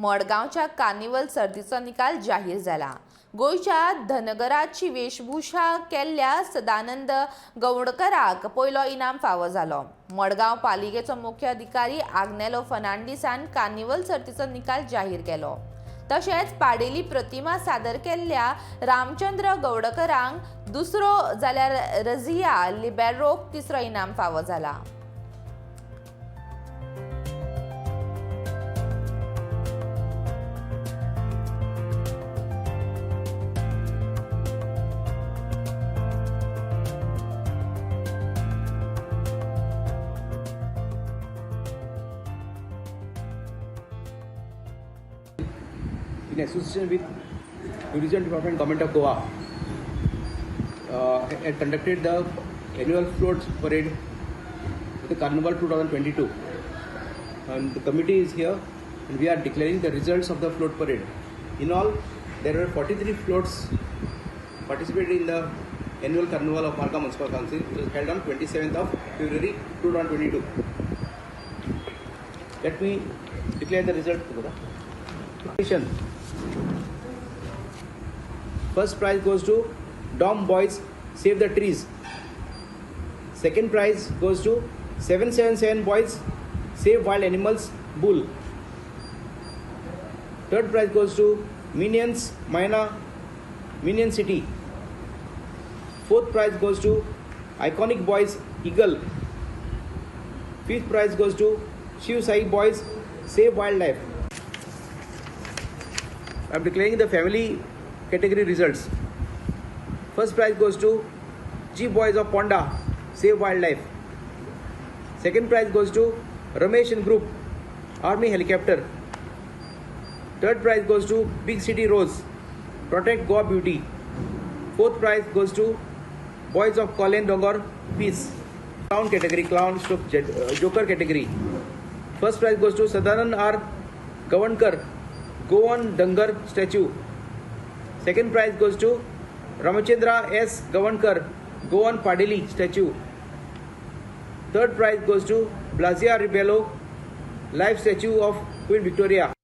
मडगावच्या carnival सर्तीचो निकाल जाहीर जाला। गोयच्या धनगराची वेशभूषा केल्ल्या सदानंद गवंडकराक पयलो इनाम फावो जालो। मडगाव पालिकेचो मुख्य अधिकारी आग्नेलो फर्नांडिसान कार्निवल सर्तीचो निकाल जाहीर केलो। तशेंच पाडेली प्रतिमा सादर केल्ल्या रामचंद्र गवडकरांक दुसरो जाल्यार रजिया लिबेरोक तिसरो इनाम फावो जाला। In association with Tourism Department, Government of Goa, had conducted the annual float parade for the Carnival 2022. And the committee is here, and we are declaring the results of the float parade. In all, there were 43 floats participated in the annual Carnival of Margao Municipal Council, which was held on 27th of February 2022. Let me declare the result. First prize goes to Dom Boys Save the Trees. Second prize goes to 777 Boys Save Wild Animals Bull. Third prize goes to Minions Mayana Minion City. Fourth prize goes to Iconic Boys Eagle. Fifth prize goes to Shiv Sai Boys Save Wildlife. I am declaring the family category results. First prize goes to G Boys of Ponda Save Wildlife. Second prize goes to Ramesh and Group Army Helicopter. Third prize goes to Big City Rose Protect Goa Beauty. Fourth prize goes to Boys of Colin Dongor Peace. Clown category, clown stroke joker category. First prize goes to Sadanand R Gavankar Goan Dangar statue. Second prize goes to Ramachandra S Gavankar Goan Padeli statue. Third prize goes to Blazia Ribello live statue of Queen Victoria.